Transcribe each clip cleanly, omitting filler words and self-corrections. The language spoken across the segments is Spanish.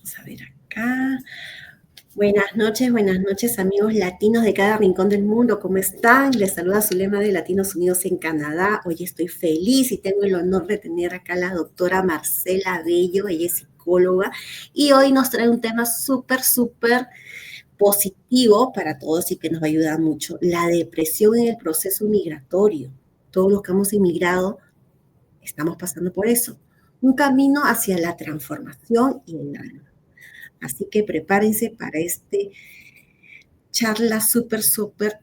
Vamos a ver acá. Buenas noches amigos latinos de cada rincón del mundo, ¿cómo están? Les saluda Zulema de Latinos Unidos en Canadá. Hoy estoy feliz y tengo el honor de tener acá a la doctora Marcela Bello, ella es psicóloga, y hoy nos trae un tema súper positivo para todos y que nos va a ayudar mucho, la depresión en el proceso migratorio. Todos los que hemos inmigrado estamos pasando por eso. Un camino hacia la transformación y el alma. Así que prepárense para este charla súper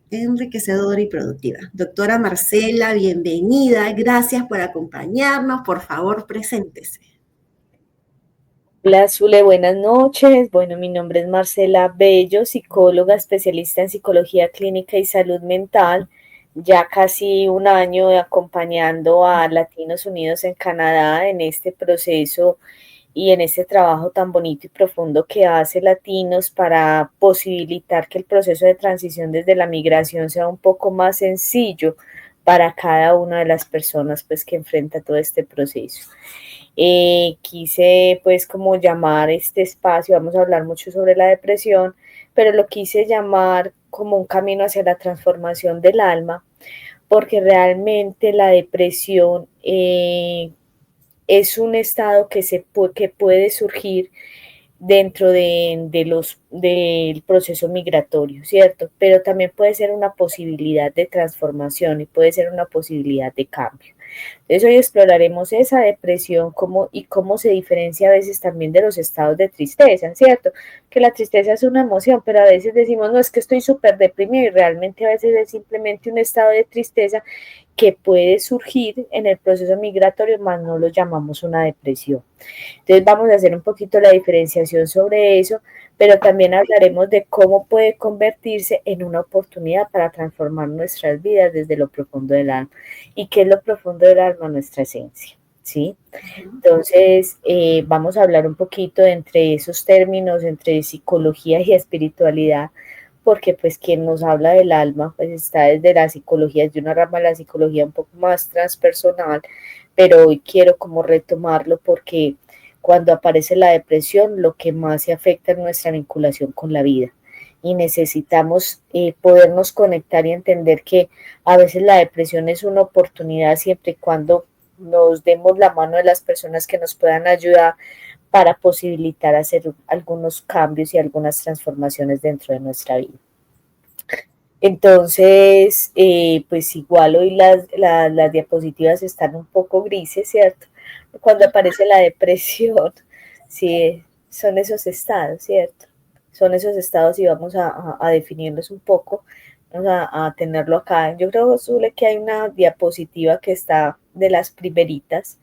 enriquecedora y productiva. Doctora Marcela, bienvenida. Gracias por acompañarnos. Por favor, preséntese. Hola, Zule, buenas noches. Bueno, mi nombre es Marcela Bello, psicóloga especialista en psicología clínica y salud mental. Ya casi un año acompañando a Latinos Unidos en Canadá en este proceso y en este trabajo tan bonito y profundo que hace Latinos para posibilitar que el proceso de transición desde la migración sea un poco más sencillo para cada una de las personas pues, que enfrenta todo este proceso. Quise pues como llamar este espacio, vamos a hablar mucho sobre la depresión, pero lo quise llamar como un camino hacia la transformación del alma, porque realmente la depresión es un estado que puede surgir dentro del proceso migratorio, ¿cierto? Pero también puede ser una posibilidad de transformación y puede ser una posibilidad de cambio. Entonces hoy exploraremos esa depresión y cómo se diferencia a veces también de los estados de tristeza, ¿cierto? Que la tristeza es una emoción, pero a veces decimos, no, es que estoy súper deprimido y realmente a veces es simplemente un estado de tristeza que puede surgir en el proceso migratorio, más no lo llamamos una depresión. Entonces vamos a hacer un poquito la diferenciación sobre eso, pero también hablaremos de cómo puede convertirse en una oportunidad para transformar nuestras vidas desde lo profundo del alma. ¿Y qué es lo profundo del alma? Nuestra esencia, ¿sí? Entonces vamos a hablar un poquito entre esos términos, entre psicología y espiritualidad, porque pues quien nos habla del alma pues está desde la psicología, desde una rama de la psicología un poco más transpersonal, pero hoy quiero como retomarlo porque cuando aparece la depresión lo que más se afecta es nuestra vinculación con la vida y necesitamos podernos conectar y entender que a veces la depresión es una oportunidad siempre y cuando nos demos la mano de las personas que nos puedan ayudar para posibilitar hacer algunos cambios y algunas transformaciones dentro de nuestra vida. Entonces, pues igual hoy las diapositivas están un poco grises, ¿cierto? Cuando aparece la depresión, sí, son esos estados, ¿cierto? Son esos estados y vamos a definirlos un poco, vamos a tenerlo acá. Yo creo, Zule, que hay una diapositiva que está de las primeritas,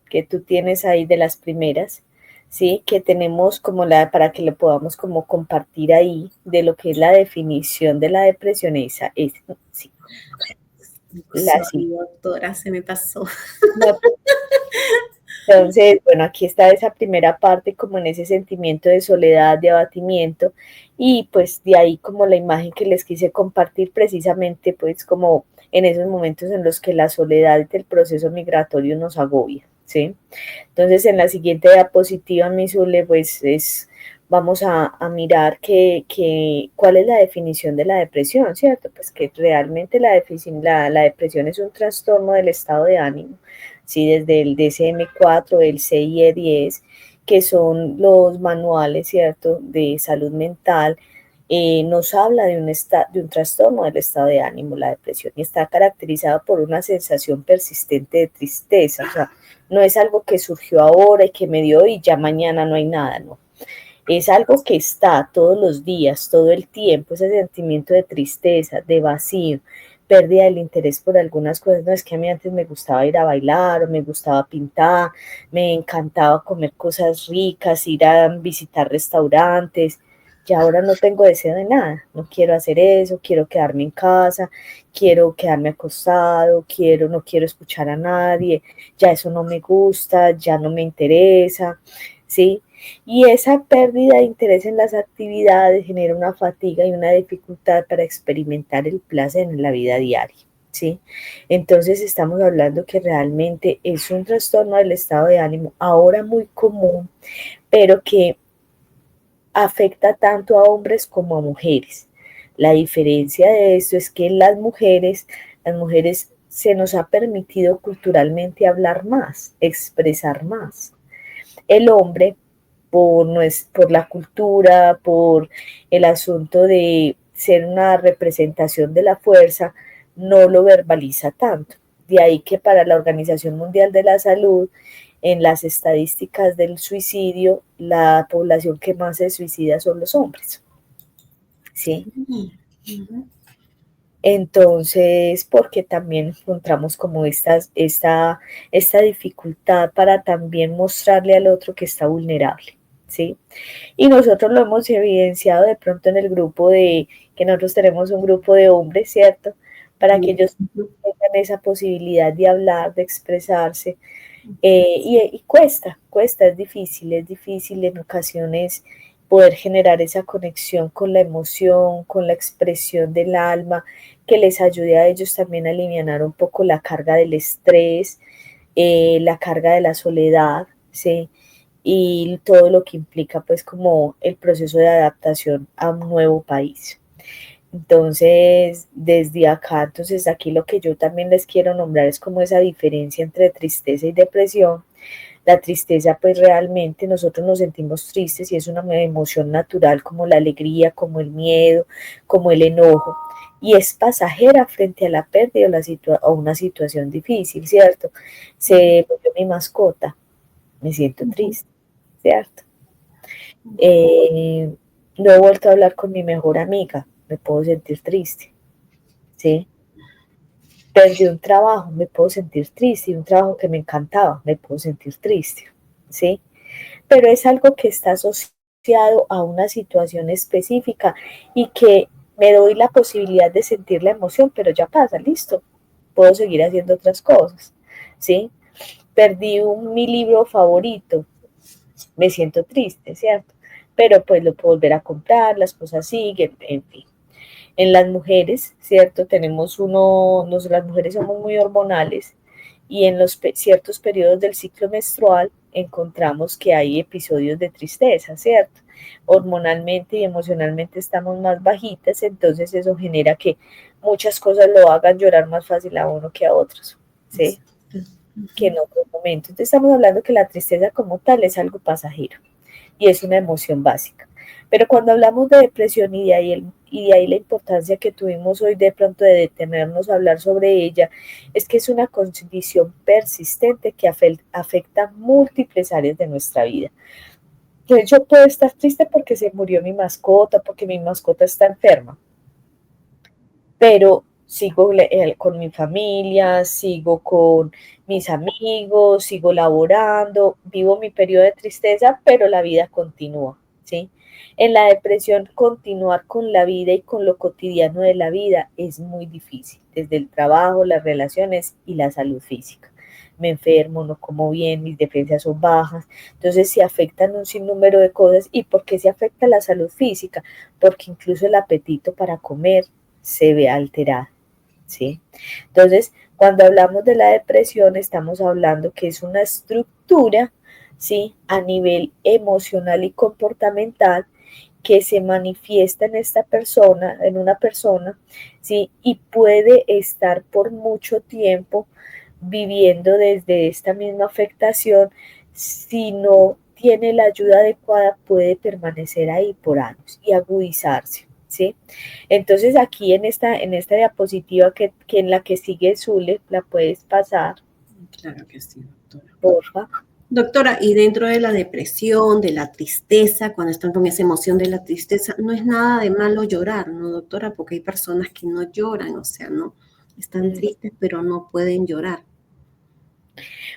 que tú tienes ahí de las primeras, ¿sí? Que tenemos como para que lo podamos como compartir ahí de lo que es la definición de la depresión, esa es, sí, Sorry, doctora, se me pasó. no. Entonces, bueno, aquí está esa primera parte como en ese sentimiento de soledad, de abatimiento, y pues de ahí como la imagen que les quise compartir precisamente pues como en esos momentos en los que la soledad del proceso migratorio nos agobia, ¿sí? Entonces, en la siguiente diapositiva, mi Zule, pues vamos a mirar cuál es la definición de la depresión, ¿cierto? Pues que realmente la depresión es un trastorno del estado de ánimo, ¿sí? Desde el DSM-4, el CIE-10, que son los manuales, ¿cierto?, de salud mental, nos habla de un trastorno del estado de ánimo, la depresión, y está caracterizado por una sensación persistente de tristeza, o sea, no es algo que surgió ahora y que me dio y ya mañana no hay nada, no. Es algo que está todos los días, todo el tiempo, ese sentimiento de tristeza, de vacío, pérdida del interés por algunas cosas. No es que a mí antes me gustaba ir a bailar o me gustaba pintar, me encantaba comer cosas ricas, ir a visitar restaurantes. Y ahora no tengo deseo de nada, no quiero hacer eso, quiero quedarme en casa, quiero quedarme acostado, no quiero escuchar a nadie, ya eso no me gusta, ya no me interesa, ¿sí? Y esa pérdida de interés en las actividades genera una fatiga y una dificultad para experimentar el placer en la vida diaria, ¿sí? Entonces estamos hablando que realmente es un trastorno del estado de ánimo ahora muy común, pero que afecta tanto a hombres como a mujeres. La diferencia de esto es que las mujeres se nos ha permitido culturalmente hablar más, expresar más. El hombre, por la cultura, por el asunto de ser una representación de la fuerza, no lo verbaliza tanto. De ahí que para la Organización Mundial de la Salud, en las estadísticas del suicidio, la población que más se suicida son los hombres. ¿Sí? Entonces, porque también encontramos como esta dificultad para también mostrarle al otro que está vulnerable, ¿sí? Y nosotros lo hemos evidenciado de pronto en el grupo que nosotros tenemos un grupo de hombres, ¿cierto? Para que ellos tengan esa posibilidad de hablar, de expresarse. Y cuesta, es difícil en ocasiones poder generar esa conexión con la emoción, con la expresión del alma, que les ayude a ellos también a aliviar un poco la carga del estrés, la carga de la soledad, ¿sí? Y todo lo que implica pues como el proceso de adaptación a un nuevo país. Entonces, desde acá, entonces aquí lo que yo también les quiero nombrar es como esa diferencia entre tristeza y depresión. La tristeza, pues realmente nosotros nos sentimos tristes y es una emoción natural como la alegría, como el miedo, como el enojo. Y es pasajera frente a la pérdida o una situación difícil, ¿cierto? Se murió mi mascota, me siento triste, ¿cierto? No he vuelto a hablar con mi mejor amiga, me puedo sentir triste, ¿sí? Perdí un trabajo, me puedo sentir triste, un trabajo que me encantaba, me puedo sentir triste, ¿sí? Pero es algo que está asociado a una situación específica y que me doy la posibilidad de sentir la emoción, pero ya pasa, listo, puedo seguir haciendo otras cosas, ¿sí? Perdí mi libro favorito, me siento triste, ¿cierto? Pero pues lo puedo volver a comprar, las cosas siguen, en fin. En las mujeres, ¿cierto? Las mujeres somos muy hormonales y en los ciertos periodos del ciclo menstrual encontramos que hay episodios de tristeza, ¿cierto? Hormonalmente y emocionalmente estamos más bajitas, entonces eso genera que muchas cosas lo hagan llorar más fácil a uno que a otros, ¿sí? Que en otros momentos. Entonces estamos hablando que la tristeza como tal es algo pasajero y es una emoción básica. Pero cuando hablamos de depresión y de ahí la importancia que tuvimos hoy de pronto de detenernos a hablar sobre ella, es que es una condición persistente que afecta múltiples áreas de nuestra vida. Entonces yo puedo estar triste porque se murió mi mascota, porque mi mascota está enferma, pero sigo con mi familia, sigo con mis amigos, sigo laborando, vivo mi periodo de tristeza, pero la vida continúa, ¿sí? En la depresión, continuar con la vida y con lo cotidiano de la vida es muy difícil, desde el trabajo, las relaciones y la salud física. Me enfermo, no como bien, mis defensas son bajas, entonces se afectan un sinnúmero de cosas. ¿Y por qué se afecta la salud física? Porque incluso el apetito para comer se ve alterado, ¿sí? Entonces, cuando hablamos de la depresión, estamos hablando que es una estructura, ¿sí? A nivel emocional y comportamental que se manifiesta en una persona, ¿sí? Y puede estar por mucho tiempo viviendo desde esta misma afectación. Si no tiene la ayuda adecuada, puede permanecer ahí por años y agudizarse, ¿sí? Entonces aquí en esta diapositiva que en la que sigue Zule, la puedes pasar. Claro que sí, doctora. Porfa. Doctora, y dentro de la depresión, de la tristeza, cuando están con esa emoción de la tristeza, no es nada de malo llorar, ¿no, doctora? Porque hay personas que no lloran, o sea, no están tristes, pero no pueden llorar.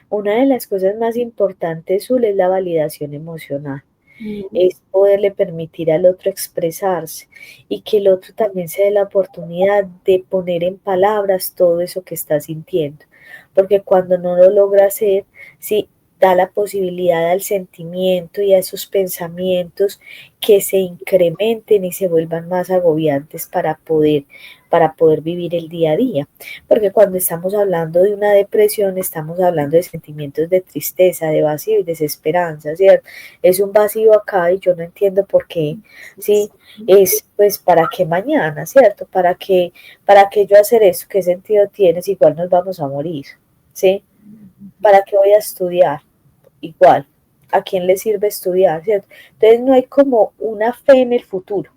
Una de las cosas más importantes, Zule, es la validación emocional. Es poderle permitir al otro expresarse y que el otro también se dé la oportunidad de poner en palabras todo eso que está sintiendo. Porque cuando no lo logra hacer, sí, da la posibilidad al sentimiento y a esos pensamientos que se incrementen y se vuelvan más agobiantes para poder vivir el día a día. Porque cuando estamos hablando de una depresión, estamos hablando de sentimientos de tristeza, de vacío y desesperanza, ¿cierto? Es un vacío acá y yo no entiendo por qué, ¿sí? Es pues para qué mañana, ¿cierto? Para qué yo hacer eso, qué sentido tiene si igual nos vamos a morir, ¿sí? ¿Para qué voy a estudiar? Igual, ¿a quién le sirve estudiar? ¿Cierto? Entonces no hay como una fe en el futuro,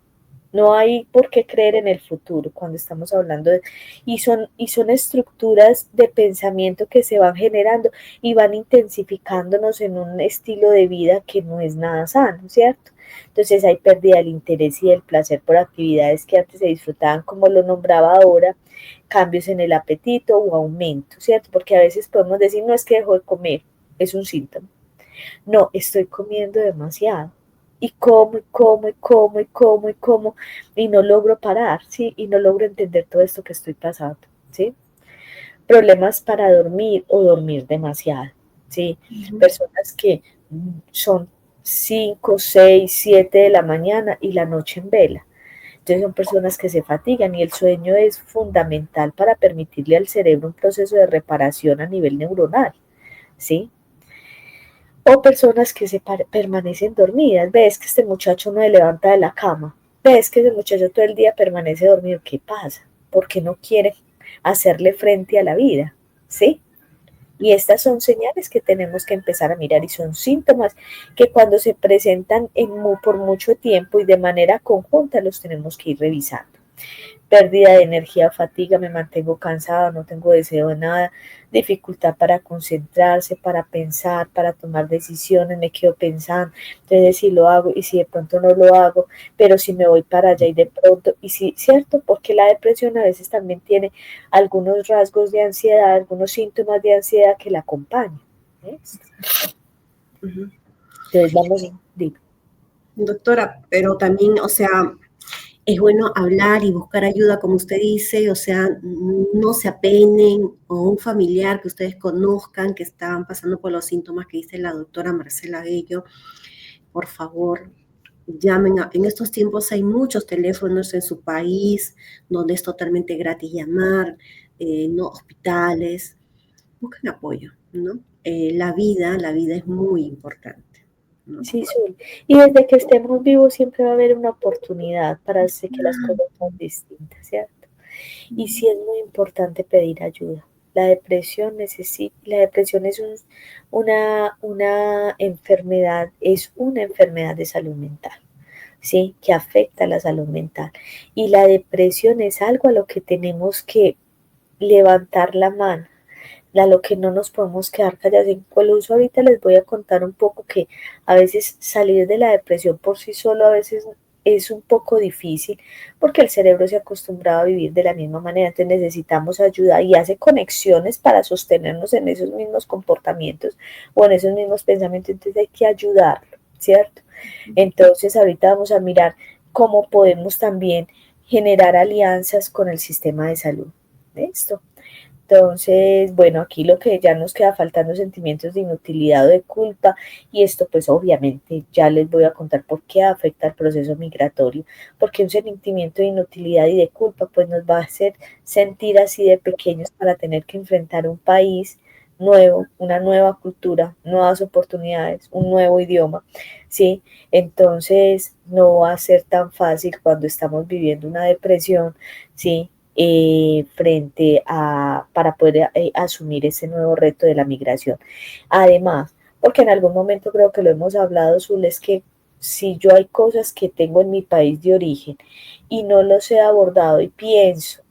no hay por qué creer en el futuro cuando estamos hablando de... Y son estructuras de pensamiento que se van generando y van intensificándonos en un estilo de vida que no es nada sano, ¿cierto? Entonces hay pérdida del interés y del placer por actividades que antes se disfrutaban, como lo nombraba ahora, cambios en el apetito o aumento, ¿cierto? Porque a veces podemos decir, no es que dejo de comer, es un síntoma. No, estoy comiendo demasiado. Y como, y como, y como, y como, y como, y no logro parar, ¿sí? Y no logro entender todo esto que estoy pasando, ¿sí? Problemas para dormir o dormir demasiado, ¿sí? Personas que son 5, 6, 7 de la mañana y la noche en vela. Entonces son personas que se fatigan y el sueño es fundamental para permitirle al cerebro un proceso de reparación a nivel neuronal, ¿sí? O personas que permanecen dormidas. Ves que este muchacho no se levanta de la cama. Ves que ese muchacho todo el día permanece dormido. ¿Qué pasa? Porque no quiere hacerle frente a la vida, ¿sí? Y estas son señales que tenemos que empezar a mirar y son síntomas que cuando se presentan por mucho tiempo y de manera conjunta los tenemos que ir revisando. Pérdida de energía, fatiga, me mantengo cansado, no tengo deseo de nada, dificultad para concentrarse, para pensar, para tomar decisiones, me quedo pensando, entonces si lo hago y si de pronto no lo hago, pero si me voy para allá y de pronto, y si, ¿cierto? Porque la depresión a veces también tiene algunos rasgos de ansiedad, algunos síntomas de ansiedad que la acompañan. ¿Ves? Entonces vamos, digo. Doctora, pero también, o sea, es bueno hablar y buscar ayuda, como usted dice, o sea, no se apenen, o un familiar que ustedes conozcan que están pasando por los síntomas que dice la doctora Marcela Bello, por favor, llamen. En estos tiempos hay muchos teléfonos en su país donde es totalmente gratis llamar, no hospitales, busquen apoyo, ¿no? La vida es muy importante, ¿no? Sí, Zul. Y desde que estemos vivos siempre va a haber una oportunidad para hacer que las cosas sean distintas, ¿cierto? Y sí es muy importante pedir ayuda. La depresión es una enfermedad, es una enfermedad de salud mental, ¿sí? Que afecta a la salud mental. Y la depresión es algo a lo que tenemos que levantar la mano, a lo que no nos podemos quedar callados. Incluso ahorita les voy a contar un poco que a veces salir de la depresión por sí solo a veces es un poco difícil porque el cerebro se ha acostumbrado a vivir de la misma manera, entonces necesitamos ayuda y hace conexiones para sostenernos en esos mismos comportamientos o en esos mismos pensamientos, entonces hay que ayudarlo, ¿cierto? Entonces ahorita vamos a mirar cómo podemos también generar alianzas con el sistema de salud. ¿Listo? Entonces, bueno, aquí lo que ya nos queda faltando sentimientos de inutilidad o de culpa, y esto pues obviamente ya les voy a contar por qué afecta el proceso migratorio, porque un sentimiento de inutilidad y de culpa pues nos va a hacer sentir así de pequeños para tener que enfrentar un país nuevo, una nueva cultura, nuevas oportunidades, un nuevo idioma, ¿sí? Entonces no va a ser tan fácil cuando estamos viviendo una depresión, ¿sí? Para poder asumir ese nuevo reto de la migración. Además, porque en algún momento creo que lo hemos hablado, Zul, es que si yo hay cosas que tengo en mi país de origen y no los he abordado y pienso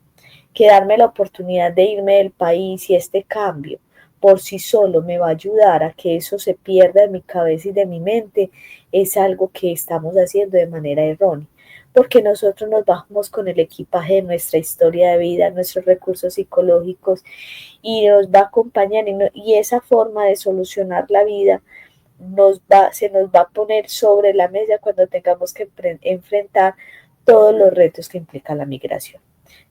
que darme la oportunidad de irme del país y este cambio por sí solo me va a ayudar a que eso se pierda de mi cabeza y de mi mente, es algo que estamos haciendo de manera errónea, porque nosotros nos bajamos con el equipaje de nuestra historia de vida, nuestros recursos psicológicos y nos va a acompañar y esa forma de solucionar la vida se nos va a poner sobre la mesa cuando tengamos que enfrentar todos los retos que implica la migración.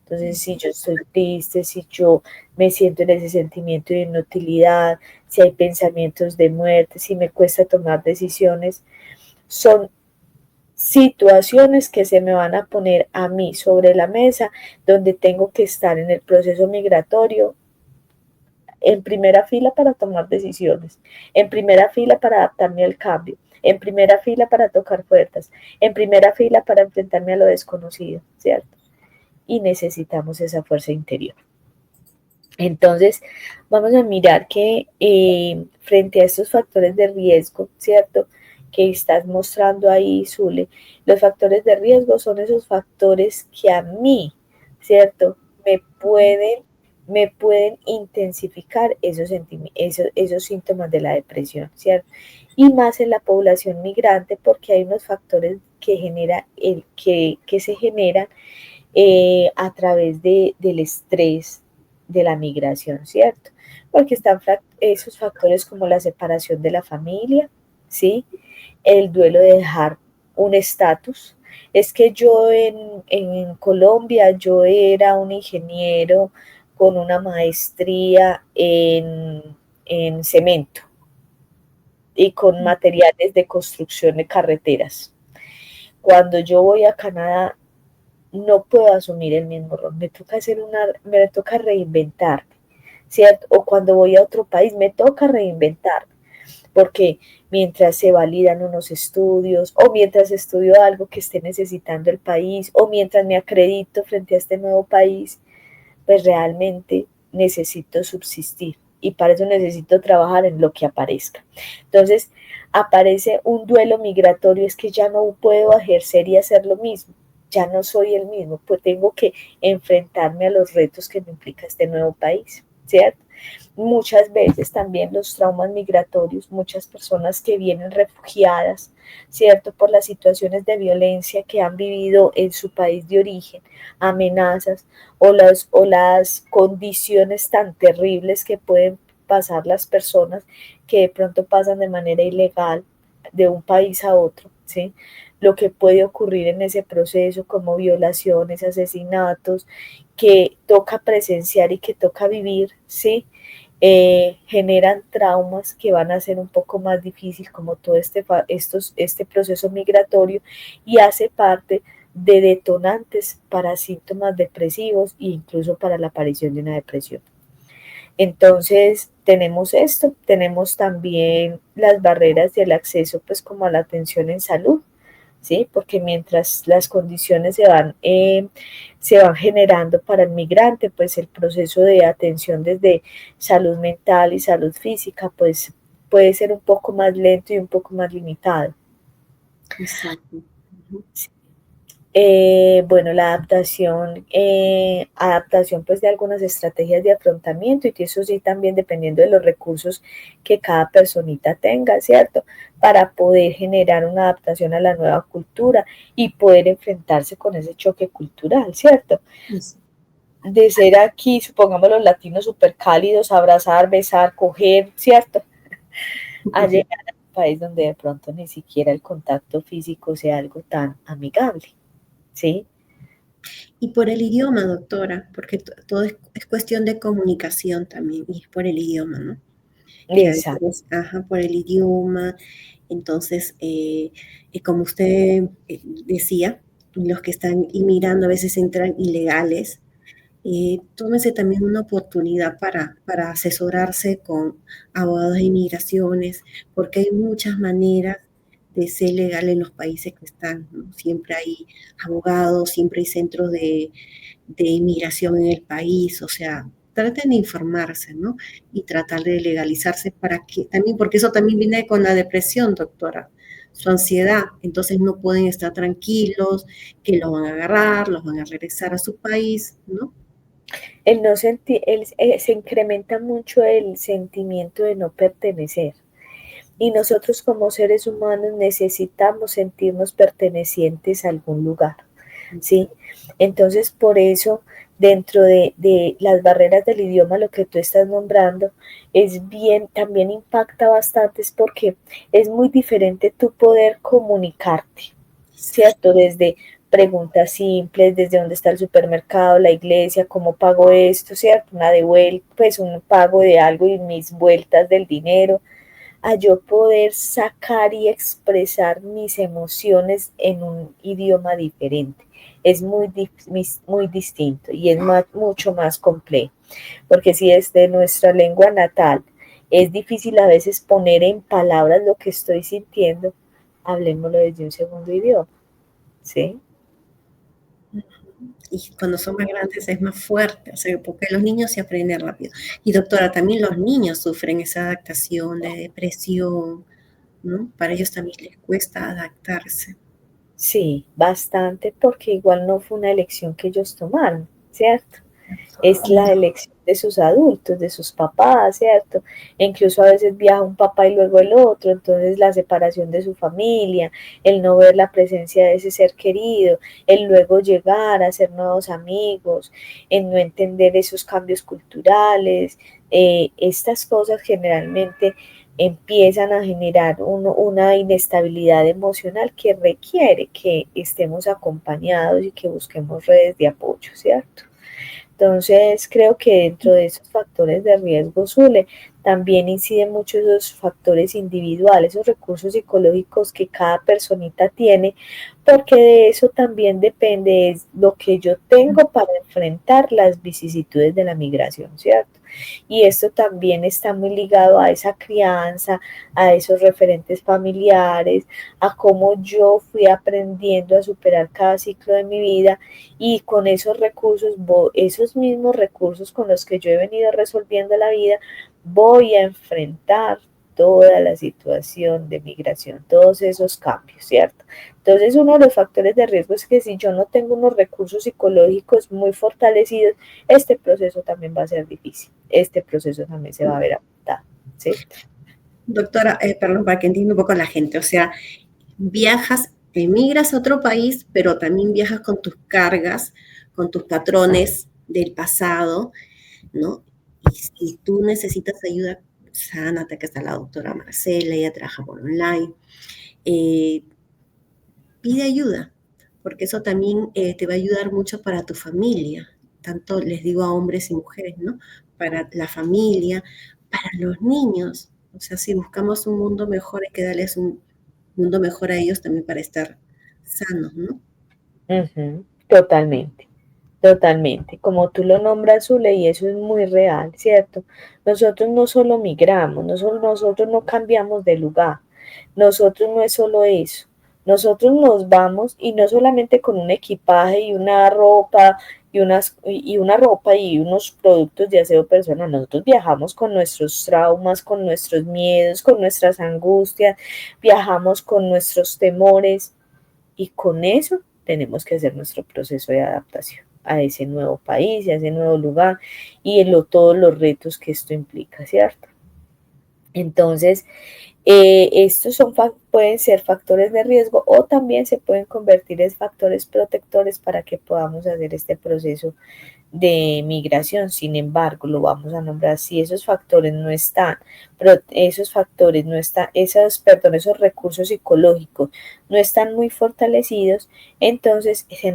Entonces, si yo estoy triste, si yo me siento en ese sentimiento de inutilidad, si hay pensamientos de muerte, si me cuesta tomar decisiones, son situaciones que se me van a poner a mí sobre la mesa, donde tengo que estar en el proceso migratorio en primera fila para tomar decisiones, en primera fila para adaptarme al cambio, en primera fila para tocar puertas, en primera fila para enfrentarme a lo desconocido, ¿cierto? Y necesitamos esa fuerza interior. Entonces, vamos a mirar que frente a estos factores de riesgo, ¿cierto? Que estás mostrando ahí, Zule, los factores de riesgo son esos factores que a mí, ¿cierto? Me pueden intensificar esos síntomas de la depresión, ¿cierto? Y más en la población migrante porque hay unos factores que se generan a través del estrés de la migración, ¿cierto? Porque están esos factores como la separación de la familia, ¿sí? El duelo de dejar un estatus. Es que yo en Colombia, yo era un ingeniero con una maestría en cemento y con materiales de construcción de carreteras. Cuando yo voy a Canadá, no puedo asumir el mismo rol, me toca reinventarme, ¿cierto? O cuando voy a otro país me toca reinventarme, porque mientras se validan unos estudios, o mientras estudio algo que esté necesitando el país, o mientras me acredito frente a este nuevo país, pues realmente necesito subsistir y para eso necesito trabajar en lo que aparezca. Entonces, aparece un duelo migratorio, es que ya no puedo ejercer y hacer lo mismo, ya no soy el mismo, pues tengo que enfrentarme a los retos que me implica este nuevo país, ¿cierto? Muchas veces también los traumas migratorios, muchas personas que vienen refugiadas, ¿cierto? Por las situaciones de violencia que han vivido en su país de origen, amenazas o las condiciones tan terribles que pueden pasar las personas que de pronto pasan de manera ilegal de un país a otro, ¿sí? Lo que puede ocurrir en ese proceso como violaciones, asesinatos, que toca presenciar y que toca vivir, ¿sí? Generan traumas que van a ser un poco más difícil como todo este proceso migratorio y hace parte de detonantes para síntomas depresivos e incluso para la aparición de una depresión. Entonces tenemos esto, tenemos también las barreras del acceso pues como a la atención en salud, ¿sí? Porque mientras las condiciones se van generando para el migrante, pues el proceso de atención desde salud mental y salud física, pues puede ser un poco más lento y un poco más limitado. Exacto. Sí. Bueno, la adaptación pues de algunas estrategias de afrontamiento y eso sí también dependiendo de los recursos que cada personita tenga, ¿cierto? Para poder generar una adaptación a la nueva cultura y poder enfrentarse con ese choque cultural, ¿cierto? Sí. De ser aquí, supongamos los latinos súper cálidos, abrazar, besar, coger, ¿cierto? A llegar a un país donde de pronto ni siquiera el contacto físico sea algo tan amigable. ¿Sí? Y por el idioma, doctora, porque todo es cuestión de comunicación también, y es por el idioma, ¿no? Que a Exacto. veces, por el idioma, entonces, como usted decía, los que están inmigrando a veces entran ilegales, tómese también una oportunidad para asesorarse con abogados de inmigraciones, porque hay muchas maneras de ser legal en los países que están, ¿no? Siempre hay abogados, siempre hay centros de inmigración en el país, o sea, traten de informarse, ¿no? Y tratar de legalizarse para que, también, porque eso también viene con la depresión, doctora, su ansiedad, entonces no pueden estar tranquilos, que los van a agarrar, los van a regresar a su país, ¿no? Se incrementa mucho el sentimiento de no pertenecer. Y nosotros como seres humanos necesitamos sentirnos pertenecientes a algún lugar, ¿sí? Entonces, por eso, dentro de las barreras del idioma, lo que tú estás nombrando, también impacta bastante, es porque es muy diferente tu poder comunicarte, ¿cierto? Desde preguntas simples, desde dónde está el supermercado, la iglesia, cómo pago esto, ¿cierto? Una devuelta, pues un pago de algo y mis vueltas del dinero, a yo poder sacar y expresar mis emociones en un idioma diferente. Es muy distinto y es mucho más complejo, porque si es de nuestra lengua natal, es difícil a veces poner en palabras lo que estoy sintiendo, hablemoslo desde un segundo idioma, ¿sí? Y cuando son más grandes es más fuerte, o sea, porque los niños se aprenden rápido. Y doctora, también los niños sufren esa adaptación de depresión, ¿no? Para ellos también les cuesta adaptarse. Sí, bastante, porque igual no fue una elección que ellos tomaron, ¿cierto? Es la elección de sus adultos, de sus papás, ¿cierto? E incluso a veces viaja un papá y luego el otro, entonces la separación de su familia, el no ver la presencia de ese ser querido, el luego llegar a hacer nuevos amigos, el no entender esos cambios culturales, estas cosas generalmente empiezan a generar una inestabilidad emocional que requiere que estemos acompañados y que busquemos redes de apoyo, ¿cierto? Entonces, creo que dentro de esos factores de riesgo, Zule, también inciden mucho esos factores individuales, esos recursos psicológicos que cada personita tiene, porque de eso también depende lo que yo tengo para enfrentar las vicisitudes de la migración, ¿cierto? Y esto también está muy ligado a esa crianza, a esos referentes familiares, a cómo yo fui aprendiendo a superar cada ciclo de mi vida y con esos recursos, esos mismos recursos con los que yo he venido resolviendo la vida, voy a enfrentar toda la situación de migración, todos esos cambios, ¿cierto? Entonces, uno de los factores de riesgo es que si yo no tengo unos recursos psicológicos muy fortalecidos, este proceso también va a ser difícil, este proceso también se va a ver afectado, ¿sí? Doctora, perdón, para que entienda un poco la gente, o sea, viajas, emigras a otro país, pero también viajas con tus cargas, con tus patrones del pasado, ¿no? Y si tú necesitas ayuda, sánate, que está la doctora Marcela, ella trabaja por online, eh, pide ayuda, porque eso también te va a ayudar mucho para tu familia, tanto les digo a hombres y mujeres, ¿no? Para la familia, para los niños. O sea, si buscamos un mundo mejor, hay que darles un mundo mejor a ellos también para estar sanos, ¿no? Totalmente, totalmente. Como tú lo nombras, Zule, y eso es muy real, ¿cierto? Nosotros no solo migramos, nosotros no cambiamos de lugar, nosotros no es solo eso. Nosotros nos vamos y no solamente con un equipaje y una ropa y una ropa y unos productos de aseo personal, nosotros viajamos con nuestros traumas, con nuestros miedos, con nuestras angustias, viajamos con nuestros temores y con eso tenemos que hacer nuestro proceso de adaptación a ese nuevo país, a ese nuevo lugar y todos los retos que esto implica, ¿cierto? Entonces, estos pueden ser factores de riesgo o también se pueden convertir en factores protectores para que podamos hacer este proceso de migración. Sin embargo, lo vamos a nombrar si esos factores no están, pero esos factores no están, esos recursos psicológicos no están muy fortalecidos, entonces se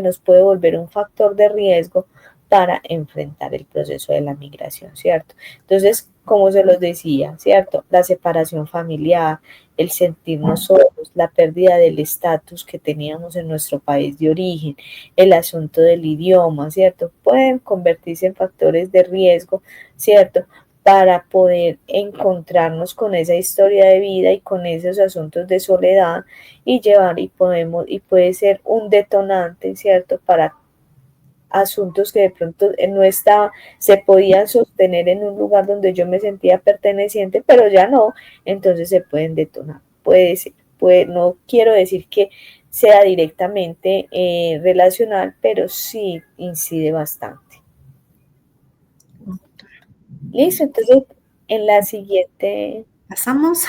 nos puede volver un factor de riesgo para enfrentar el proceso de la migración, ¿cierto? Entonces, como se los decía, ¿cierto? La separación familiar, el sentirnos solos, la pérdida del estatus que teníamos en nuestro país de origen, el asunto del idioma, ¿cierto? Pueden convertirse en factores de riesgo, ¿cierto? Para poder encontrarnos con esa historia de vida y con esos asuntos de soledad y y puede ser un detonante, ¿cierto? Para asuntos que de pronto se podían sostener en un lugar donde yo me sentía perteneciente, pero ya no, entonces se pueden detonar. Puede ser, no quiero decir que sea directamente relacional, pero sí incide bastante. Listo, entonces en la siguiente... ¿Pasamos?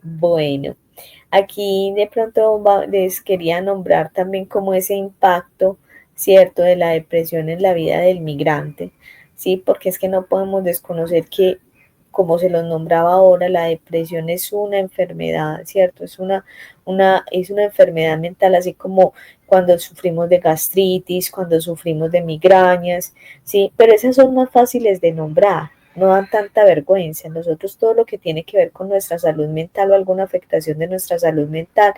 Bueno, aquí de pronto les quería nombrar también como ese impacto, ¿cierto?, de la depresión en la vida del migrante, ¿sí? Porque es que no podemos desconocer que como se los nombraba ahora, la depresión es una enfermedad, ¿cierto? Es una enfermedad mental, así como cuando sufrimos de gastritis, cuando sufrimos de migrañas, ¿sí? Pero esas son más fáciles de nombrar, no dan tanta vergüenza. Nosotros todo lo que tiene que ver con nuestra salud mental o alguna afectación de nuestra salud mental,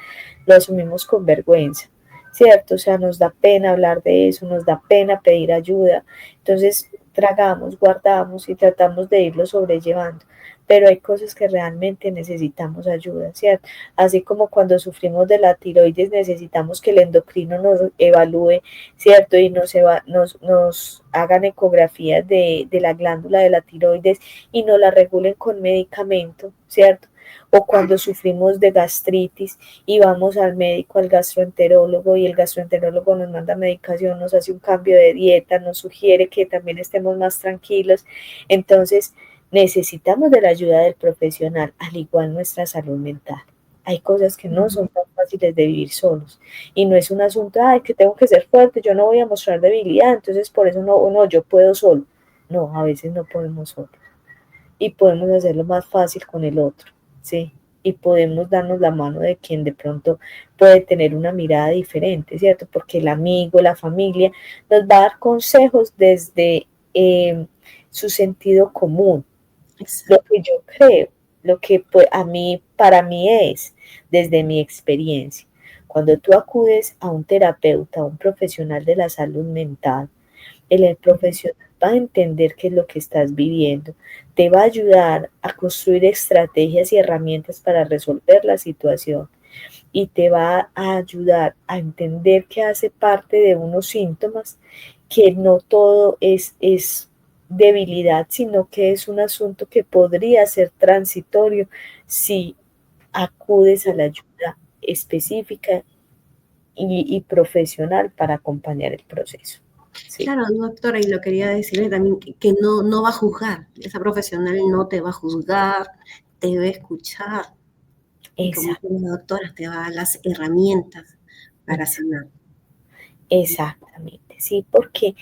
lo asumimos con vergüenza, ¿cierto? O sea, nos da pena hablar de eso, nos da pena pedir ayuda. Entonces, tragamos, guardamos y tratamos de irlo sobrellevando. Pero hay cosas que realmente necesitamos ayuda, ¿cierto? Así como cuando sufrimos de la tiroides necesitamos que el endocrino nos evalúe, ¿cierto? Y nos hagan ecografías de la glándula de la tiroides y nos la regulen con medicamento, ¿cierto? O cuando sufrimos de gastritis y vamos al médico, al gastroenterólogo, y el gastroenterólogo nos manda medicación, nos hace un cambio de dieta, nos sugiere que también estemos más tranquilos. Entonces, necesitamos de la ayuda del profesional, al igual nuestra salud mental. Hay cosas que no son tan fáciles de vivir solos. Y no es un asunto, ay, que tengo que ser fuerte, yo no voy a mostrar debilidad, entonces por eso no, yo puedo solo. No, a veces no podemos solo. Y podemos hacerlo más fácil con el otro, ¿sí? Y podemos darnos la mano de quien de pronto puede tener una mirada diferente, ¿cierto? Porque el amigo, la familia, nos va a dar consejos desde su sentido común, lo que yo creo, lo que pues, para mí es, desde mi experiencia. Cuando tú acudes a un terapeuta, a un profesional de la salud mental, el profesional va a entender qué es lo que estás viviendo, te va a ayudar a construir estrategias y herramientas para resolver la situación y te va a ayudar a entender que hace parte de unos síntomas, que no todo es debilidad, sino que es un asunto que podría ser transitorio si acudes a la ayuda específica y profesional para acompañar el proceso. Sí. Claro, doctora, y lo quería decirle también que no va a juzgar, esa profesional no te va a juzgar, te va a escuchar. Y como la doctora te va a dar las herramientas para sanar. Exactamente, sí, porque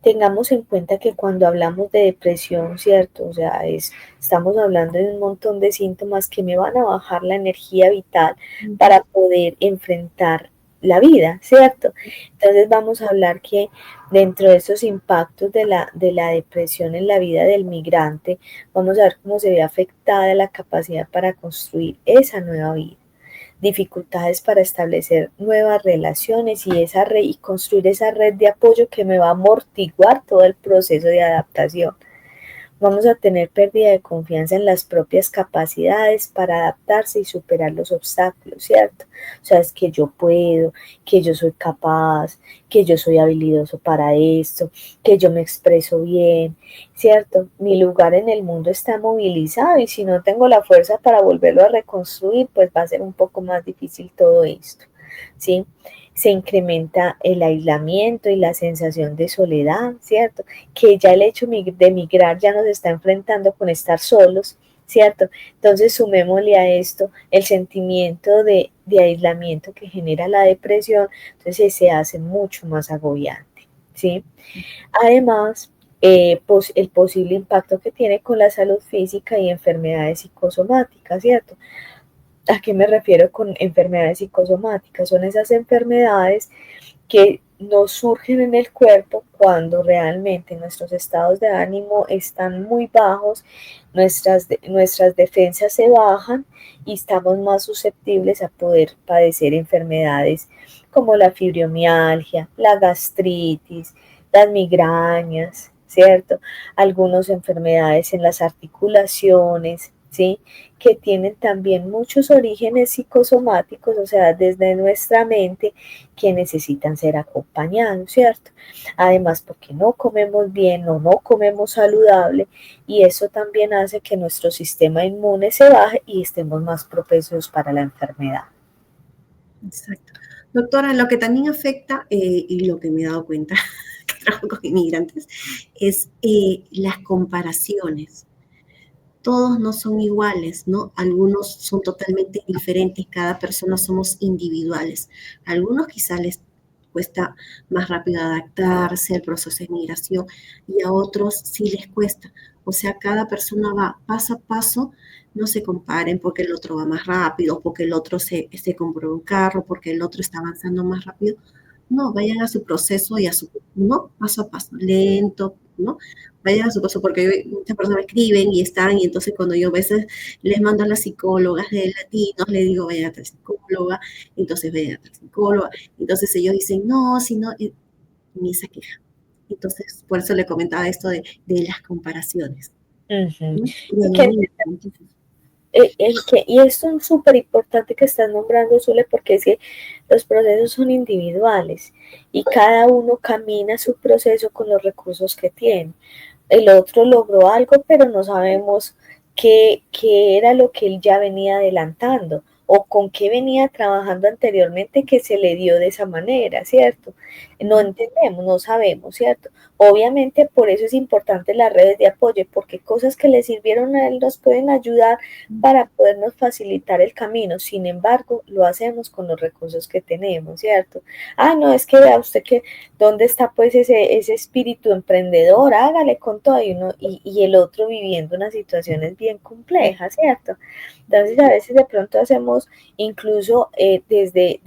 tengamos en cuenta que cuando hablamos de depresión, ¿cierto? O sea, estamos hablando de un montón de síntomas que me van a bajar la energía vital para poder enfrentar la vida, ¿cierto? Entonces vamos a hablar que dentro de esos impactos de la depresión en la vida del migrante, vamos a ver cómo se ve afectada la capacidad para construir esa nueva vida, dificultades para establecer nuevas relaciones y construir esa red de apoyo que me va a amortiguar todo el proceso de adaptación. Vamos a tener pérdida de confianza en las propias capacidades para adaptarse y superar los obstáculos, ¿cierto? O sea, es que yo puedo, que yo soy capaz, que yo soy habilidoso para esto, que yo me expreso bien, ¿cierto? Mi lugar en el mundo está movilizado y si no tengo la fuerza para volverlo a reconstruir, pues va a ser un poco más difícil todo esto, ¿sí? Se incrementa el aislamiento y la sensación de soledad, ¿cierto? Que ya el hecho de migrar ya nos está enfrentando con estar solos, ¿cierto? Entonces sumémosle a esto el sentimiento de aislamiento que genera la depresión, entonces se hace mucho más agobiante, ¿sí? Además, el posible impacto que tiene con la salud física y enfermedades psicosomáticas, ¿cierto? ¿A qué me refiero con enfermedades psicosomáticas? Son esas enfermedades que nos surgen en el cuerpo cuando realmente nuestros estados de ánimo están muy bajos, nuestras defensas se bajan y estamos más susceptibles a poder padecer enfermedades como la fibromialgia, la gastritis, las migrañas, ¿cierto? Algunas enfermedades en las articulaciones, ¿sí? Que tienen también muchos orígenes psicosomáticos, o sea, desde nuestra mente, que necesitan ser acompañados, ¿cierto? Además, porque no comemos bien o no comemos saludable, y eso también hace que nuestro sistema inmune se baje y estemos más propensos para la enfermedad. Exacto. Doctora, lo que también afecta, y lo que me he dado cuenta, que trabajo con inmigrantes, es las comparaciones. Todos no son iguales, ¿no? Algunos son totalmente diferentes, cada persona somos individuales. A algunos quizás les cuesta más rápido adaptarse al proceso de migración y a otros sí les cuesta. O sea, cada persona va paso a paso, no se comparen porque el otro va más rápido, porque el otro se compró un carro, porque el otro está avanzando más rápido. No, vayan a su proceso y a su, ¿no? Paso a paso, lento, ¿no? Vayan a su paso, porque muchas personas me escriben y están, y entonces cuando yo a veces les mando a las psicólogas de latinos, les digo, vayan a la psicóloga, entonces vayan a la psicóloga, entonces ellos dicen, no, si no, y me esa queja. Entonces, por eso le comentaba esto de las comparaciones. Uh-huh. ¿No? Y, que, y esto es súper importante que estás nombrando, Zule, porque es que los procesos son individuales y cada uno camina su proceso con los recursos que tiene. El otro logró algo, pero no sabemos qué era lo que él ya venía adelantando o con qué venía trabajando anteriormente que se le dio de esa manera, ¿cierto? No entendemos, no sabemos, ¿cierto? Obviamente por eso es importante las redes de apoyo, porque cosas que le sirvieron a él nos pueden ayudar para podernos facilitar el camino. Sin embargo, lo hacemos con los recursos que tenemos, ¿cierto? Ah, no, es que vea usted que dónde está pues ese espíritu emprendedor, hágale con todo y el otro viviendo unas situaciones bien complejas, ¿cierto? Entonces a veces de pronto hacemos, incluso desde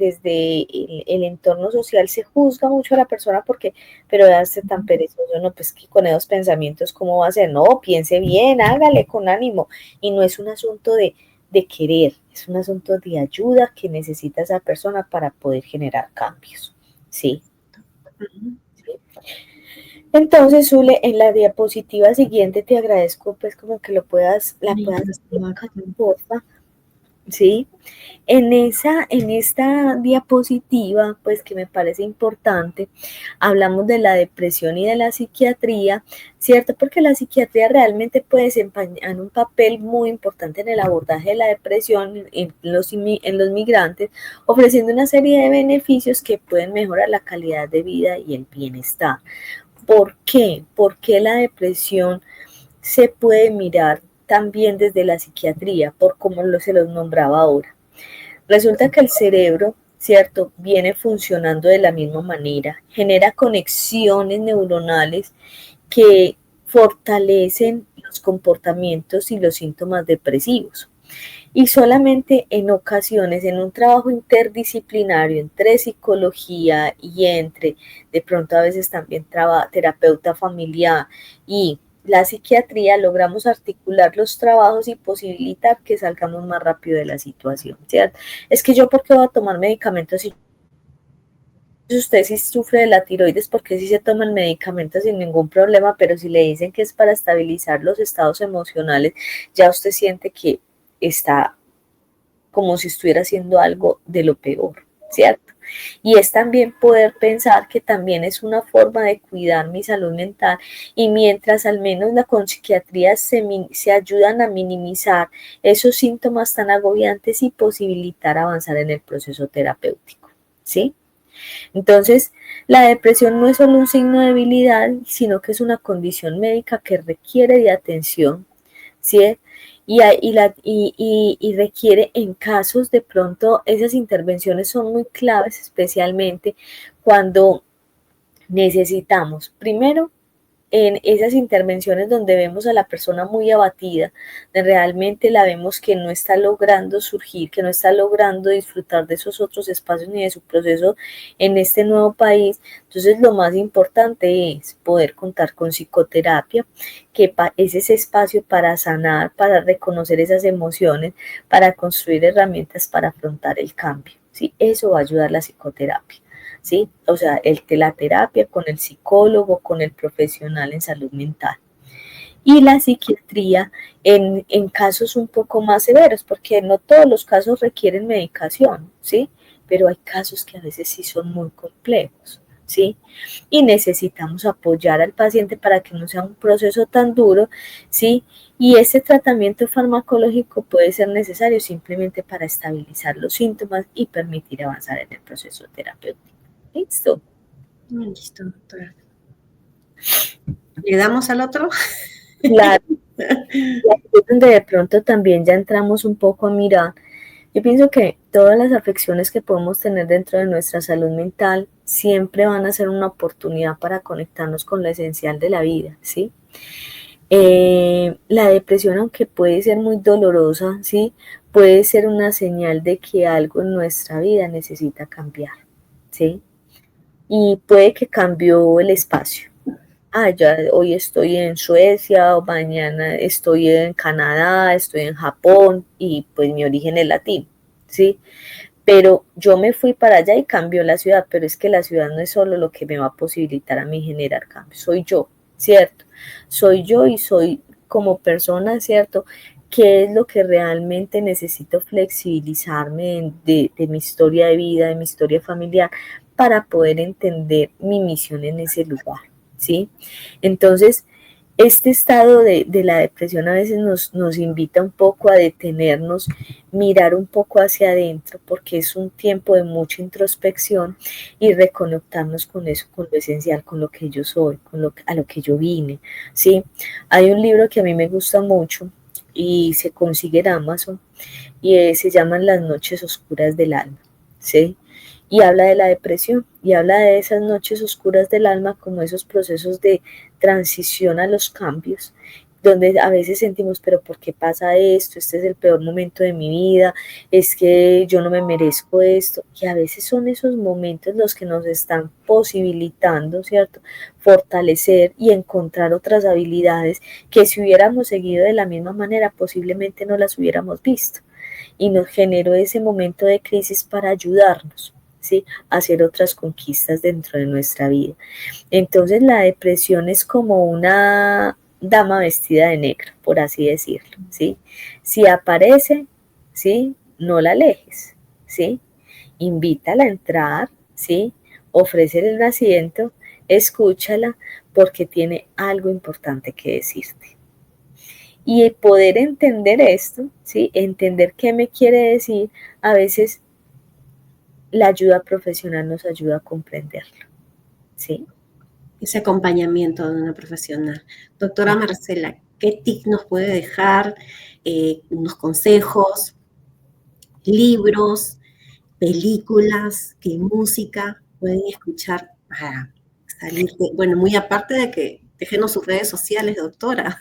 el entorno social se juzga mucho a la persona porque, pero darse tan perezoso, no, pues que con esos pensamientos, ¿cómo va a ser? No, piense bien, hágale con ánimo. Y no es un asunto de querer, es un asunto de ayuda que necesita esa persona para poder generar cambios, ¿sí? ¿Sí? Entonces, Zule, en la diapositiva siguiente te agradezco pues como que la puedas explicar, porfa, ¿sí? En esta diapositiva, pues que me parece importante, hablamos de la depresión y de la psiquiatría, ¿cierto? Porque la psiquiatría realmente puede desempeñar un papel muy importante en el abordaje de la depresión en los migrantes, ofreciendo una serie de beneficios que pueden mejorar la calidad de vida y el bienestar. ¿Por qué? Porque la depresión se puede mirar también desde la psiquiatría, por cómo se los nombraba ahora. Resulta que el cerebro, ¿cierto?, viene funcionando de la misma manera, genera conexiones neuronales que fortalecen los comportamientos y los síntomas depresivos. Y solamente en ocasiones, en un trabajo interdisciplinario entre psicología y entre, de pronto a veces también terapeuta familiar y la psiquiatría, logramos articular los trabajos y posibilitar que salgamos más rápido de la situación, ¿cierto? Es que yo, ¿por qué voy a tomar medicamentos si usted sí sufre de la tiroides? Porque sí se toma el medicamento sin ningún problema, pero si le dicen que es para estabilizar los estados emocionales, ya usted siente que está como si estuviera haciendo algo de lo peor, ¿cierto? Y es también poder pensar que también es una forma de cuidar mi salud mental y mientras al menos la con psiquiatría se ayudan a minimizar esos síntomas tan agobiantes y posibilitar avanzar en el proceso terapéutico, ¿sí? Entonces, la depresión no es solo un signo de debilidad, sino que es una condición médica que requiere de atención, ¿sí? Y requiere en casos de pronto, esas intervenciones son muy claves, especialmente cuando necesitamos, primero, en esas intervenciones donde vemos a la persona muy abatida, donde realmente la vemos que no está logrando surgir, que no está logrando disfrutar de esos otros espacios ni de su proceso en este nuevo país. Entonces lo más importante es poder contar con psicoterapia, que es ese espacio para sanar, para reconocer esas emociones, para construir herramientas para afrontar el cambio. ¿Sí? Eso va a ayudar la psicoterapia. ¿Sí? O sea, la terapia con el psicólogo, con el profesional en salud mental. Y la psiquiatría en casos un poco más severos, porque no todos los casos requieren medicación, ¿sí? Pero hay casos que a veces sí son muy complejos, ¿sí? Y necesitamos apoyar al paciente para que no sea un proceso tan duro, ¿sí? Y ese tratamiento farmacológico puede ser necesario simplemente para estabilizar los síntomas y permitir avanzar en el proceso terapéutico. Listo. Listo, doctora. ¿Le damos al otro? Claro. Donde de pronto también ya entramos un poco a mirar. Yo pienso que todas las afecciones que podemos tener dentro de nuestra salud mental siempre van a ser una oportunidad para conectarnos con lo esencial de la vida, ¿sí? La depresión, aunque puede ser muy dolorosa, ¿sí? Puede ser una señal de que algo en nuestra vida necesita cambiar, ¿sí? Y puede que cambió el espacio. Ya hoy estoy en Suecia, o mañana estoy en Canadá, estoy en Japón, y pues mi origen es latino, ¿sí? Pero yo me fui para allá y cambió la ciudad, pero es que la ciudad no es solo lo que me va a posibilitar a mí generar cambio, soy yo, ¿cierto? Soy yo y soy como persona, ¿cierto? ¿Qué es lo que realmente necesito flexibilizarme de mi historia de vida, de mi historia familiar, para poder entender mi misión en ese lugar, ¿sí? Entonces, este estado de la depresión a veces nos invita un poco a detenernos, mirar un poco hacia adentro, porque es un tiempo de mucha introspección y reconectarnos con eso, con lo esencial, con lo que yo soy, a lo que yo vine, ¿sí? Hay un libro que a mí me gusta mucho y se consigue en Amazon y se llaman Las noches oscuras del alma, ¿sí? Y habla de la depresión y habla de esas noches oscuras del alma como esos procesos de transición a los cambios, donde a veces sentimos, pero ¿por qué pasa esto? Este es el peor momento de mi vida, es que yo no me merezco esto, y a veces son esos momentos los que nos están posibilitando, ¿cierto? Fortalecer y encontrar otras habilidades que si hubiéramos seguido de la misma manera posiblemente no las hubiéramos visto, y nos generó ese momento de crisis para ayudarnos, ¿sí? A hacer otras conquistas dentro de nuestra vida. Entonces la depresión es como una dama vestida de negro, por así decirlo, ¿sí? Si aparece, ¿sí? No la alejes, ¿sí? Invítala a entrar, ¿sí? Ofrécele el asiento, escúchala, porque tiene algo importante que decirte. Y el poder entender esto, ¿sí? Entender qué me quiere decir, a veces la ayuda profesional nos ayuda a comprenderlo, ¿sí? Ese acompañamiento de una profesional. Doctora Marcela, ¿qué tip nos puede dejar? Unos consejos, libros, películas, qué música pueden escuchar para salir de, bueno, muy aparte de que déjenos sus redes sociales, doctora.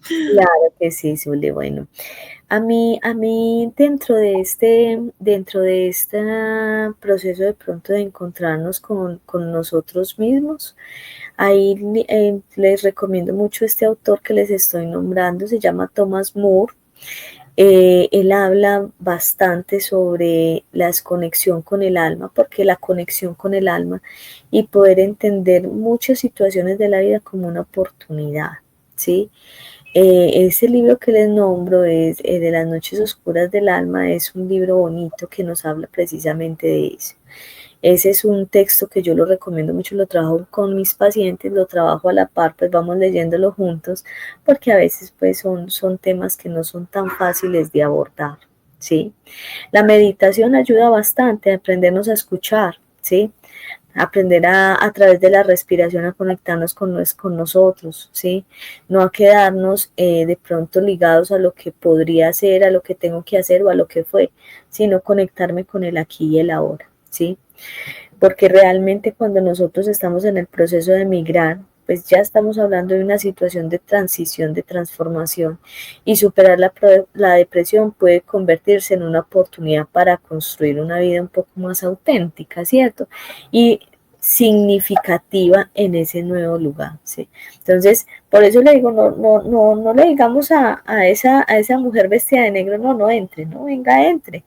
Claro que sí, Zule. Bueno, a mí dentro de este proceso de pronto de encontrarnos con nosotros mismos, ahí les recomiendo mucho este autor que les estoy nombrando, se llama Thomas Moore. Él habla bastante sobre la desconexión con el alma, porque la conexión con el alma y poder entender muchas situaciones de la vida como una oportunidad, ¿sí? Ese libro que les nombro es de las noches oscuras del alma, es un libro bonito que nos habla precisamente de eso. Ese es un texto que yo lo recomiendo mucho, lo trabajo con mis pacientes, lo trabajo a la par, pues vamos leyéndolo juntos, porque a veces pues son temas que no son tan fáciles de abordar, ¿sí? La meditación ayuda bastante a aprendernos a escuchar, ¿sí? Aprender a través de la respiración a conectarnos con nosotros, ¿sí? No a quedarnos de pronto ligados a lo que podría ser, a lo que tengo que hacer o a lo que fue, sino conectarme con el aquí y el ahora, ¿sí? Porque realmente cuando nosotros estamos en el proceso de migrar, pues ya estamos hablando de una situación de transición, de transformación, y superar la depresión puede convertirse en una oportunidad para construir una vida un poco más auténtica, ¿cierto? Y significativa en ese nuevo lugar, ¿sí? Entonces, por eso le digo, no le digamos a esa mujer vestida de negro, no entre, no, venga, entre,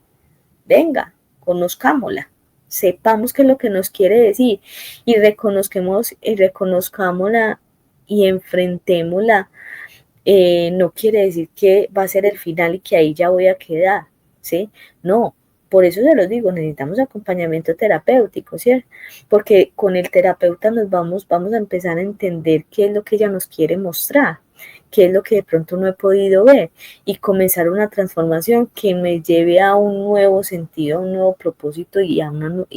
venga, conozcámosla, sepamos qué es lo que nos quiere decir y reconozcámosla y enfrentémosla. No quiere decir que va a ser el final y que ahí ya voy a quedar, ¿sí? No, por eso se los digo, necesitamos acompañamiento terapéutico, ¿cierto? Porque con el terapeuta vamos a empezar a entender qué es lo que ella nos quiere mostrar, qué es lo que de pronto no he podido ver, y comenzar una transformación que me lleve a un nuevo sentido, a un nuevo propósito y a un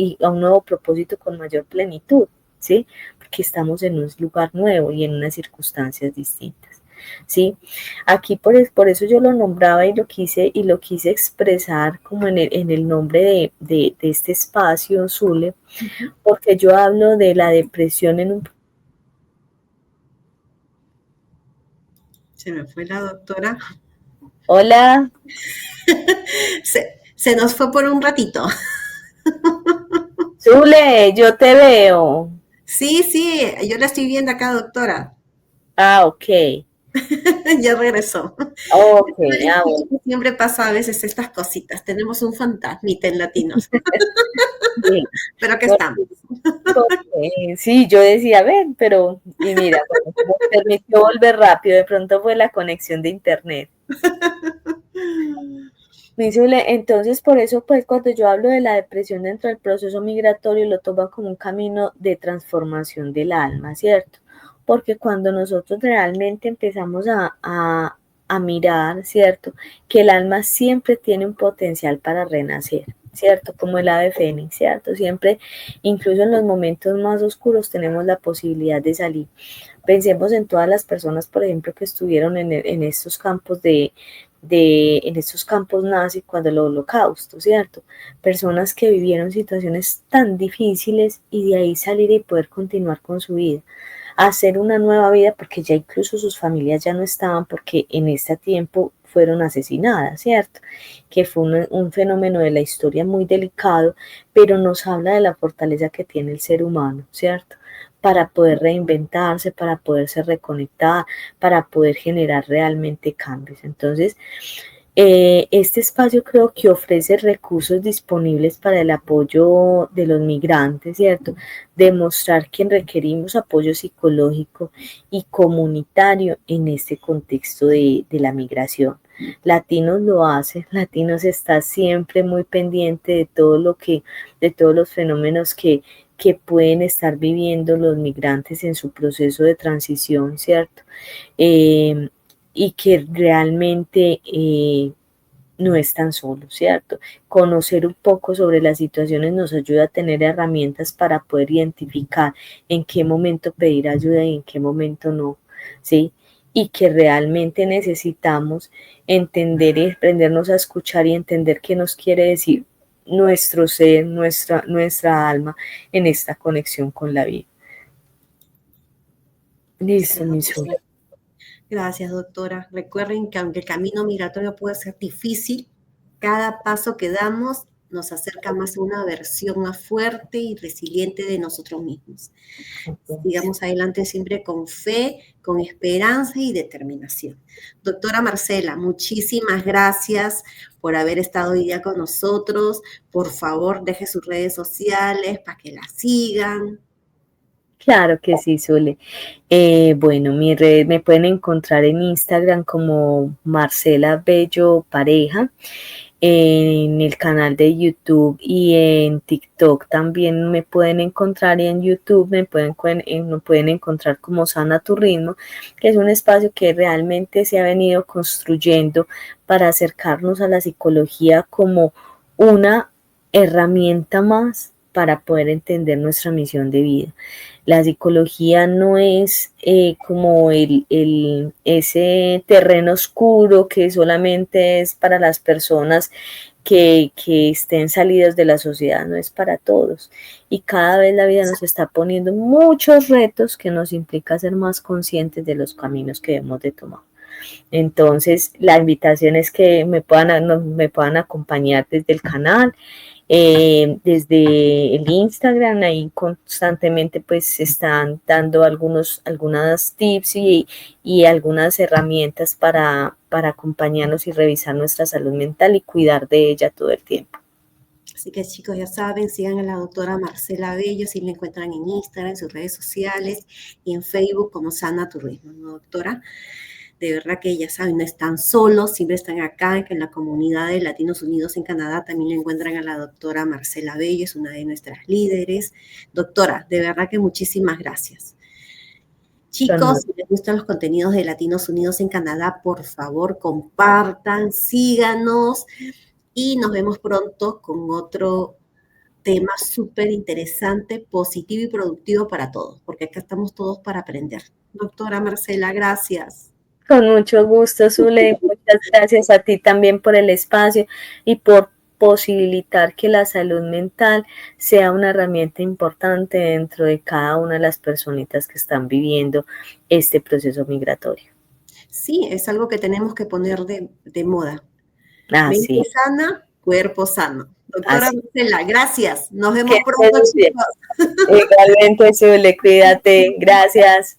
nuevo propósito con mayor plenitud, ¿sí? Porque estamos en un lugar nuevo y en unas circunstancias distintas, ¿sí? Aquí por eso yo lo nombraba y lo quise expresar como en el nombre de este espacio, Zule, porque yo hablo de la depresión en un Se me fue la doctora. Hola. Se nos fue por un ratito. Zule, yo te veo. Sí, sí, yo la estoy viendo acá, doctora. Ah, ok. Ya regresó. Ok, ah, bueno. Siempre pasa a veces estas cositas. Tenemos un fantasmita en latinos. Sí, Pero aquí porque, estamos. sí, yo decía, ven, pero, y mira, bueno, me permitió volver rápido, de pronto fue la conexión de internet. Zule, entonces, por eso, pues, cuando yo hablo de la depresión dentro del proceso migratorio, lo toman como un camino de transformación del alma, ¿cierto? Porque cuando nosotros realmente empezamos a mirar, ¿cierto? Que el alma siempre tiene un potencial para renacer, ¿cierto? Como el ave fénix, ¿cierto? Siempre, incluso en los momentos más oscuros, tenemos la posibilidad de salir. Pensemos en todas las personas, por ejemplo, que estuvieron en estos campos en estos campos nazis cuando el holocausto, ¿cierto? Personas que vivieron situaciones tan difíciles y de ahí salir y poder continuar con su vida, hacer una nueva vida porque ya incluso sus familias ya no estaban porque en este tiempo fueron asesinadas, ¿cierto? Que fue un fenómeno de la historia muy delicado, pero nos habla de la fortaleza que tiene el ser humano, ¿cierto? Para poder reinventarse, para poderse reconectar, para poder generar realmente cambios. Entonces, este espacio creo que ofrece recursos disponibles para el apoyo de los migrantes, ¿cierto? Demostrar que requerimos apoyo psicológico y comunitario en este contexto de la migración. Latinos lo hace, Latinos está siempre muy pendiente de todo lo que, de todos los fenómenos que pueden estar viviendo los migrantes en su proceso de transición, ¿cierto? Y que realmente no están solos, ¿cierto? Conocer un poco sobre las situaciones nos ayuda a tener herramientas para poder identificar en qué momento pedir ayuda y en qué momento no, ¿sí? Y que realmente necesitamos entender y aprendernos a escuchar y entender qué nos quiere decir nuestro ser, nuestra alma en esta conexión con la vida. Listo, mi Zule. Gracias, doctora. Recuerden que aunque el camino migratorio puede ser difícil, cada paso que damos nos acerca más a una versión más fuerte y resiliente de nosotros mismos. Sigamos adelante siempre con fe, con esperanza y determinación. Doctora Marcela, muchísimas gracias por haber estado hoy día con nosotros. Por favor, deje sus redes sociales para que la sigan. Claro que sí, Zule. Bueno, mi red me pueden encontrar en Instagram como Marcela Bello Pareja, en el canal de YouTube y en TikTok también me pueden encontrar y en YouTube me pueden encontrar como Sana tu Ritmo, que es un espacio que realmente se ha venido construyendo para acercarnos a la psicología como una herramienta más para poder entender nuestra misión de vida. La psicología no es como ese terreno oscuro que solamente es para las personas que estén salidas de la sociedad, no es para todos. Y cada vez la vida nos está poniendo muchos retos que nos implica ser más conscientes de los caminos que debemos de tomar. Entonces, la invitación es que me puedan acompañar desde el canal, desde el Instagram, ahí constantemente pues están dando algunas tips y algunas herramientas para acompañarnos y revisar nuestra salud mental y cuidar de ella todo el tiempo. Así que chicos, ya saben, sigan a la doctora Marcela Bello, si la encuentran en Instagram, en sus redes sociales y en Facebook como Sana tu Ritmo, ¿no, doctora? De verdad que ya saben, no están solos, siempre están acá, que en la comunidad de Latinos Unidos en Canadá también la encuentran a la doctora Marcela Bello, es una de nuestras líderes. Doctora, de verdad que muchísimas gracias. Chicos, si les gustan los contenidos de Latinos Unidos en Canadá, por favor, compartan, síganos y nos vemos pronto con otro tema súper interesante, positivo y productivo para todos, porque acá estamos todos para aprender. Doctora Marcela, gracias. Con mucho gusto, Zule. Muchas gracias a ti también por el espacio y por posibilitar que la salud mental sea una herramienta importante dentro de cada una de las personitas que están viviendo este proceso migratorio. Sí, es algo que tenemos que poner de moda. Así, Mente sana, cuerpo sano. Doctora así. Marcela, gracias. Nos Que vemos pronto, estés bien. chicos. Igualmente, Zule, cuídate. Gracias.